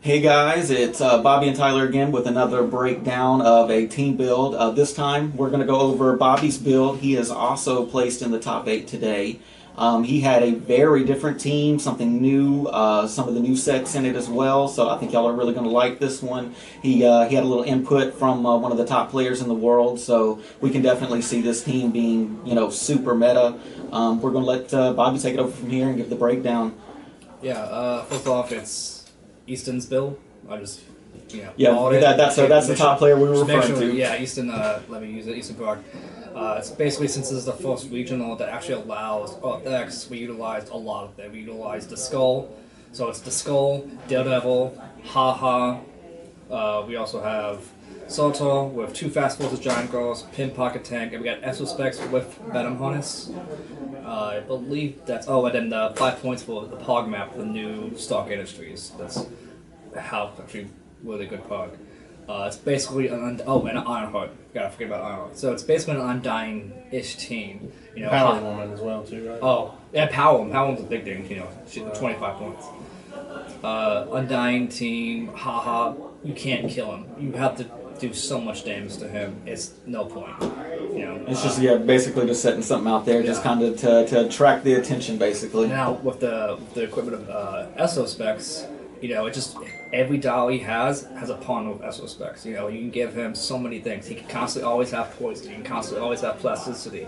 Hey guys, it's Bobby and Tyler again with another breakdown of a team build. This time we're going to go over Bobby's build. He is also placed in the top 8 today. He had a very different team, something new, some of the new sets in it as well, so I think y'all are really going to like this one. He had a little input from one of the top players in the world, so we can definitely see this team being, super meta. We're going to let Bobby take it over from here and give the breakdown. Yeah, first off, it's Easton's build. I just, that's the top player we were referring to. Yeah, Easton, let me use it, Easton Park. It's basically, since this is the first regional that actually allows X, we utilized a lot of them. We utilized the Skull, so it's the Skull, Daredevil, Haha. We also have Soto with 2 Fast Forces Giant Girls, Pin Pocket Tank, and we got Exospecs with Venom Harness. I believe that's... Oh, and then the 5 points for the Pog map, the new Stark Industries. That's actually really good Pog. It's basically and Ironheart. Gotta forget about Ironheart. So it's basically an Undying-ish team. Power Woman as well too, right? Oh, yeah, Power Woman. Power Woman's a big thing. 25 points. Undying team. Haha. You can't kill him. You have to do so much damage to him. It's no point. It's just basically just setting something out there, just kind of to attract the attention, basically. Now with the equipment of Exospecs, it just every doll he has a pawn with Exospecs. You can give him so many things. He can constantly always have poison. He can constantly always have plasticity.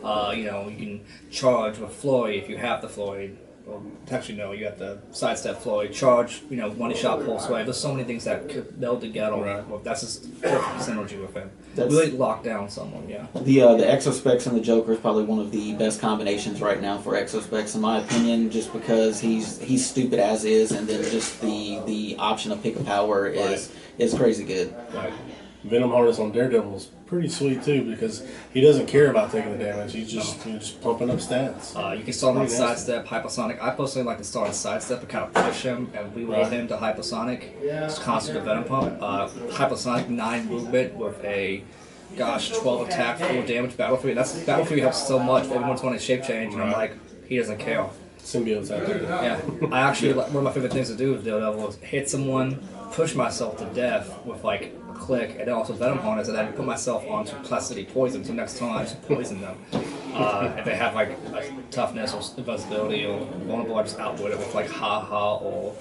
You can charge with Floyd if you have the Floyd. Well, actually, no, you have to sidestep Floyd, charge, one-shot pulse wave. There's so many things that could meld together. Right. Well, that's just perfect synergy with him. That's, really lock down someone, yeah. The Exospecs and the Joker is probably one of the best combinations right now for Exospecs, in my opinion, just because he's stupid as is, and then just the option of pick a power is crazy good. Right. Venom Harness on Daredevil is pretty sweet too, because he doesn't care about taking the damage. He's just pumping up stats. You can start on sidestep, hypersonic. I personally like to start on sidestep and kind of push him and reroll him to hypersonic. Just constant Venom pump. Hypersonic 9 movement with a 12 attack, 4 damage. Battle Free. Battle Free helps so much. Everyone's wanting shape change, and I'm like, he doesn't care. Symbiotes out there. Yeah, I actually one of my favorite things to do with Daredevil is hit someone, push myself to death with like a click, and then also Venom Harness, and then put myself onto Plasticity Poison. So next time I just poison them. If they have like a toughness or invisibility or vulnerable, I just outwit it with like Haha or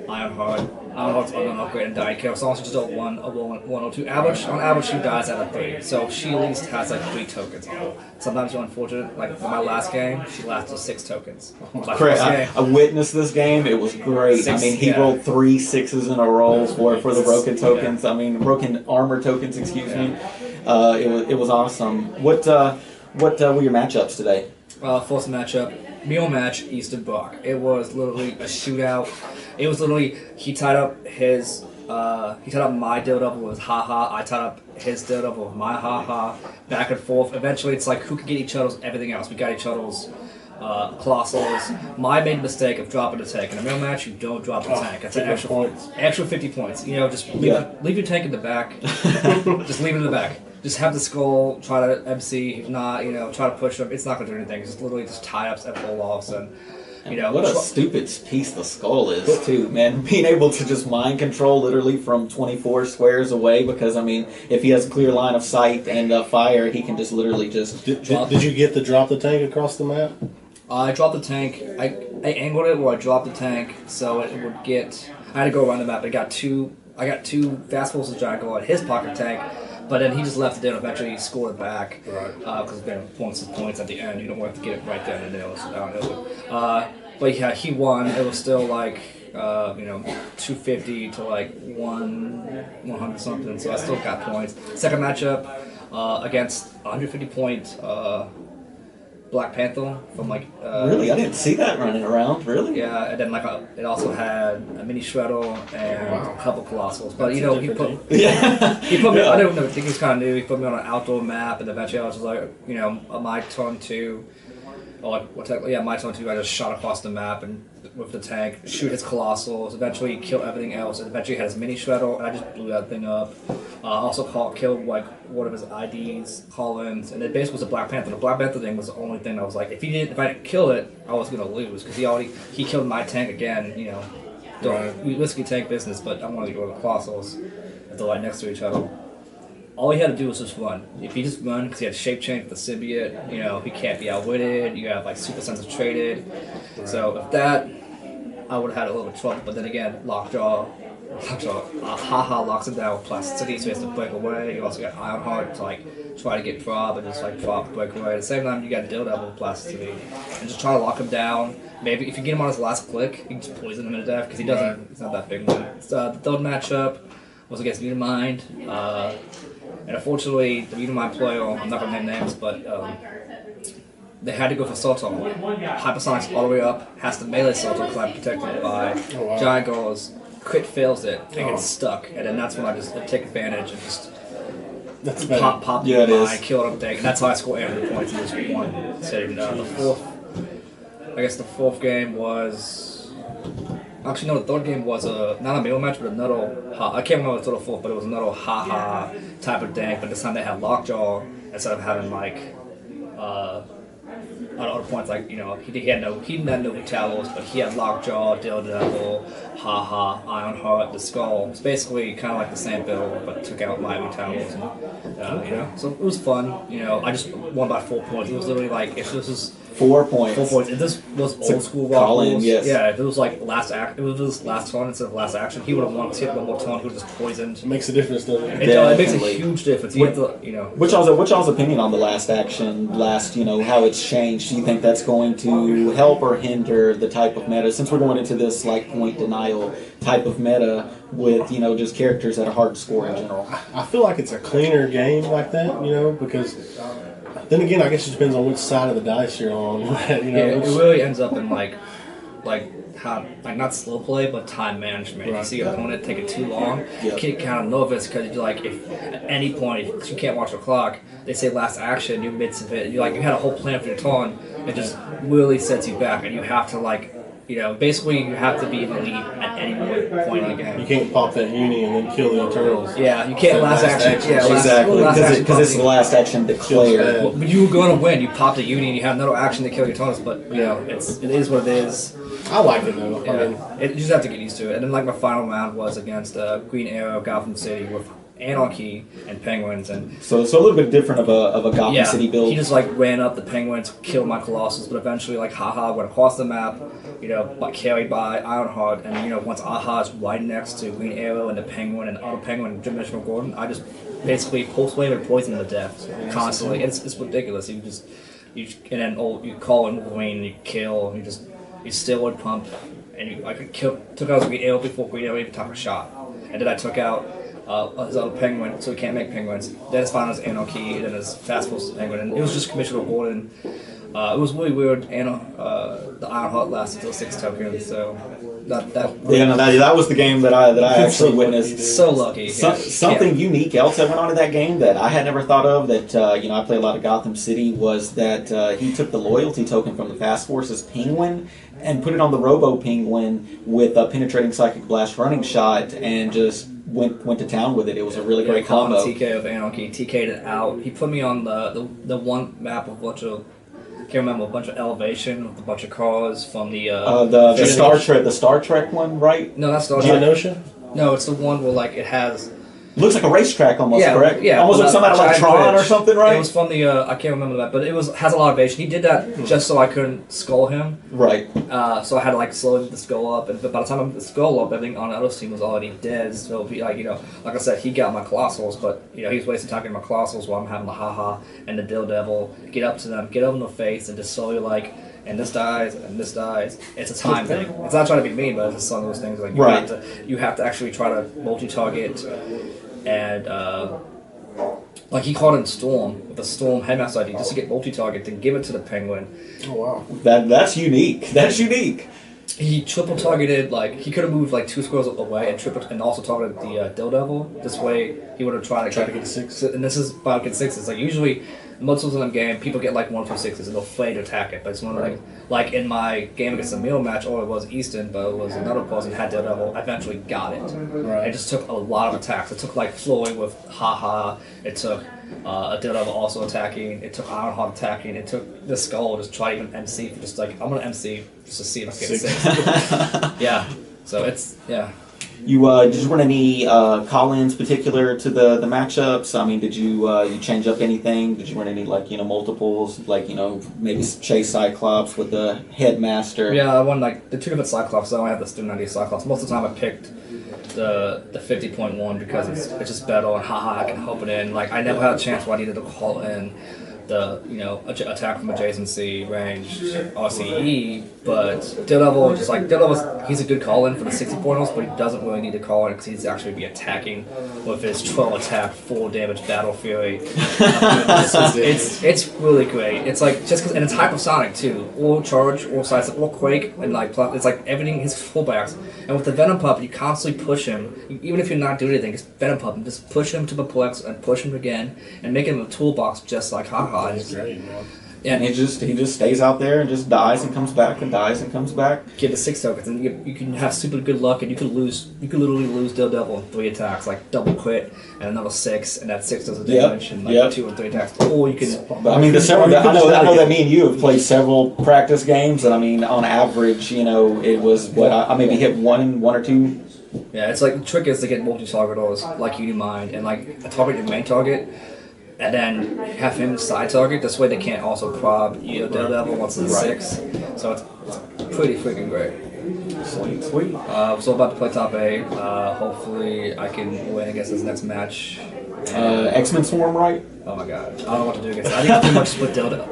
Ironheart. Ironheart's on an upgrade and dying kill. So also just a 1 or 2 average. On average, she dies out of 3. So she at least has like 3 tokens. Sometimes you're unfortunate. Like for my last game, she lasted 6 tokens. Correct. I witnessed this game. It was great. He rolled 3 6s in a row for the broken tokens. Broken armor tokens. Excuse me. It was awesome. What were your matchups today? First matchup, Meal match, Easton Brock. It was literally a shootout. It was literally, he tied up my Daredevil with Haha, I tied up his Daredevil with my Haha, back and forth. Eventually it's like, who can get each other's everything else? We got each other's Colossals. My made mistake of dropping the tank. In a meal match, you don't drop the tank. That's an extra 50 points. Just leave your tank in the back. Just leave it in the back. Just have the Skull, try to MC, if not, try to push them. It's not going to do anything. It's literally just tie-ups and pull-offs. And, what a stupid piece the Skull is, too, man. Being able to just mind control literally from 24 squares away, because, if he has a clear line of sight and fire, he can just literally just... Did you get the drop the tank across the map? I dropped the tank. I angled it where I dropped the tank, so it would get... I had to go around the map. I got two Fast Forces Giant Go on his pocket tank, but then he just left it there and eventually scored it back. Right. Because points at the end. You don't want to get it right there and there. But yeah, he won. It was still like 250 to like 100 something. So I still got points. Second matchup against 150 point Black Panther from like. Really, I didn't see that running around. Really? Yeah, and then it also had a mini Shredder and a couple Colossals. But he put he put me. I don't know. I think he was kind of new. He put me on an outdoor map, and eventually I was just like, my turn 2. Or like, my turn 2. I just shot across the map and with the tank, shoot his Colossals, eventually kill everything else, and eventually had his mini Shredder, and I just blew that thing up. Also killed like one of his IDs, Collins, and it basically was a Black Panther. The Black Panther thing was the only thing that was like, if I didn't kill it, I was gonna lose, because he killed my tank again, we risky tank business, but I wanted to go to the Colossals. They're right next to each other. All he had to do was just run. If he just run, because he had shape change with the symbiote, he can't be outwitted. You have like super senses traded. Right. So if that, I would have had a little bit of trouble. But then again, Lockjaw, Haha locks him down with plasticity, so he has to break away. You also got Ironheart to like try to get drop and just like drop, break away. At the same time, you got Daredevil with plasticity and just try to lock him down. Maybe if you get him on his last click, you can just poison him to death because he doesn't. He's not that big one. The third matchup was against Unimind. And unfortunately, the Unimind player, I'm not going to name names, but they had to go for Sultan. Hypersonics all the way up, has to melee Sultan because I'm protected by Giant Goals. Crit fails it, and gets stuck. And then that's when I just take advantage and just pop the Unimind, kill it up there. And that's how I score 800 points in this one sitting. The fourth game was... Actually, no, the third game was not a middle match, but another. I can't remember the total fourth, but it was another haha type of dank. But this time they had Lockjaw instead of having like other points like he had no Vitalos, but he had Lockjaw, Daredevil, haha, Ironheart, the Skull. It's basically kind of like the same build, but took out my Vitalos. So it was fun. I just won by 4 points. It was literally like if this was 4 points. 4 points. If this was old school Rock rules, yes. Yeah, if it was like last act, if it was last turn instead of last action, he would have won. He had one more turn. He would have just poisoned. It makes a difference, doesn't it? It makes a huge difference. You have to, Which y'all's opinion on the last action? How it's changed? Do you think that's going to help or hinder the type of meta? Since we're going into this like point denial type of meta with just characters that are hard to score in general. I feel like it's a cleaner game like that, because. Then again, I guess it depends on which side of the dice you're on. It really ends up in how not slow play, but time management. Right. You see your opponent take it too long, you get kind of nervous because you're like, if at any point if you can't watch the clock, they say last action, you're midst of it, you had a whole plan for your turn, it just really sets you back, and you have to basically you have to be in the lead at any point in the game. You can't pop that uni and then kill the Eternals. Yeah, you can't last action. Exactly, because it's the last action declared. Well, but you were going to win. You pop the uni and you have another action to kill your Eternals, but it is what it is. I like it though. Yeah. You just have to get used to it. And then my final round was against Green Arrow, Gotham City with Anarchy and Penguins, and so a little bit different of a Gotham City build. He just ran up the Penguins, killed my Colossus, but eventually haha went across the map, carried by Ironheart, and once Aha's right next to Green Arrow and the Penguin and the other Penguin and Dimensional Gordon, I just basically post-wave and poison them to death constantly. It's ridiculous. You call in Wolverine and you kill, and you still would pump, and took out Green Arrow before Green Arrow even took a shot, and then I took out his other Penguin, so he can't make Penguins. Then his final is Anarchy, and then his Fast Force Penguin, and it was just Commissioner Gordon. It was really weird. The Ironheart lasted till 6 tokens, so that was the game that I actually witnessed. So lucky. Something unique else that went on in that game that I had never thought of. That I play a lot of Gotham City was that he took the loyalty token from the Fast Force's Penguin and put it on the Robo Penguin with a penetrating psychic blast running shot and just went to town with it. It was a really great combo. TK of Anarchy, TK'd it out. He put me on the one map of I can't remember, a bunch of elevation with a bunch of cars from the Star Trek one, right? No, that's Star Trek. Geonosia? No, it's the one where it has. Looks like a racetrack almost, correct? Yeah, almost like something like Tron or something, right? It was from the I can't remember that, but has a lot of elevation. He did that just so I couldn't skull him. Right. So I had to slow the skull up, and by the time I the skull up, everything on the other team was already dead. So it'd be like I said, he got my Colossals, but he was wasting time getting my Colossals while I'm having the haha and the Daredevil get up to them, get up in the face, and just slowly and this dies, and this dies. It's a time thing. It's not trying to be mean, but it's just some of those things you have to actually try to multi-target. And he caught in Storm with a Storm Headmaster ID just to get multi-target to give it to the Penguin. Oh wow, that's unique. That's unique. He triple targeted he could have moved 2 squares away and also targeted the Daredevil. This way he would have tried to get 6. And this is about to get 6s. Usually most of the game people get 1 through 6s and they'll afraid to attack it. But it's one of in my game against the Mill match, it was Easton, but it was another person had Daredevil. I eventually got it. Right. It just took a lot of attacks. It took Floyd with haha. It took a Daredevil also attacking. It took Ironheart attacking. It took the Skull just try even MC for I'm gonna MC just to see if I can get 6. Yeah. So it's You did you run any call-ins particular to the matchups? I mean, did you change up anything? Did you run any like multiples, like maybe chase Cyclops with the headmaster? Yeah, I won like the 2 different Cyclops. I only have the student ID Cyclops. Most of the time I picked the 50.1 because it's just better and haha I can help it in. Like I never had a chance where I needed to call in the attack from adjacency range RCE, but Daredevil he's a good call in for the 60 portals, but he doesn't really need to call in because he's actually be attacking with his 12 attack, 4 damage Battle Fury. It's really great. It's like just and it's hypersonic too, or charge, or size, or quake, and like it's like everything his fullbacks. And with the Venom Pup, you constantly push him, even if you're not doing anything. Just Venom Pup, and just push him to perplex and push him again, and make him a toolbox just like haha. That's great, man. And he just stays out there and just dies and comes back and dies and comes back. Get the 6 tokens, and you can have super good luck, and you could literally lose Daredevil in 3 attacks, like double crit and another 6, and that 6 does a damage and like 2 or 3 attacks. Or you can. But I mean, I know that me and you have played several practice games, and I mean, on average, it was what I maybe hit one or two. Yeah, it's like the trick is to get multi-targeters like Unimind and like target your main target. And then have him side target. This way they can't also prob Daredevil once it's 6. So it's pretty freaking great. Sweet. So about to play top 8. Hopefully I can win against this next match. X-Men Swarm, right? Oh my god. I don't know what to do against it. I think I pretty much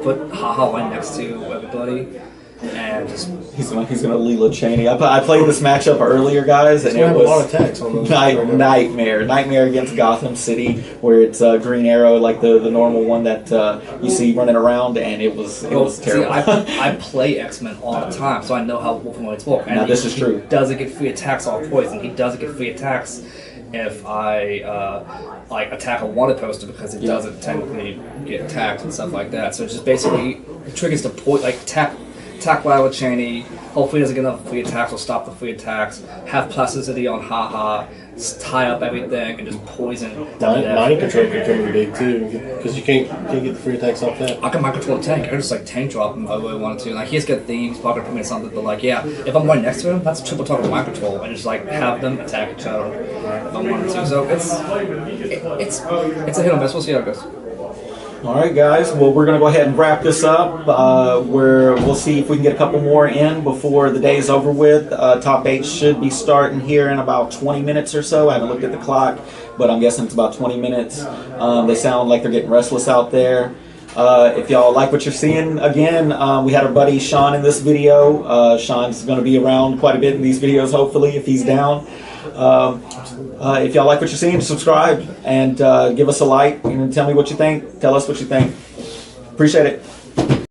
put Haha right next to everybody. And just he's gonna Leela Cheney. I played this matchup earlier, guys, and it was a lot of attacks on those nightmare against Gotham City, where it's Green Arrow, like the normal one that you see running around, and it was terrible. See, I play X-Men all the time, so I know how Wolfenweights work. And now this is true. He doesn't get free attacks off poison. He doesn't get free attacks if I attack a wanted poster because it doesn't technically get attacked and stuff like that. So it's just basically the trick is to attack Lila Cheney, hopefully he doesn't get enough free attacks or stop the free attacks, have plasticity on haha, tie up everything, and just poison. Mind control can come in big too, because you can't get the free attacks off that. I can mind control the tank. I can just like tank drop him if I really wanted to. Like he has good themes, probably put me in something, but like if I'm right next to him, that's a triple target mind control, and just like have them attack each other if I wanted to. So it's a hit or miss. We'll see how it goes. All right, guys. Well, we're going to go ahead and wrap this up. Where we'll see if we can get a couple more in before the day is over with. Top 8 should be starting here in about 20 minutes or so. I haven't looked at the clock, but I'm guessing it's about 20 minutes. They sound like they're getting restless out there. If y'all like what you're seeing, again, we had our buddy Sean in this video. Sean's going to be around quite a bit in these videos, hopefully, if he's down. If y'all like what you're seeing, subscribe and give us a like and tell me what you think. Tell us what you think. Appreciate it.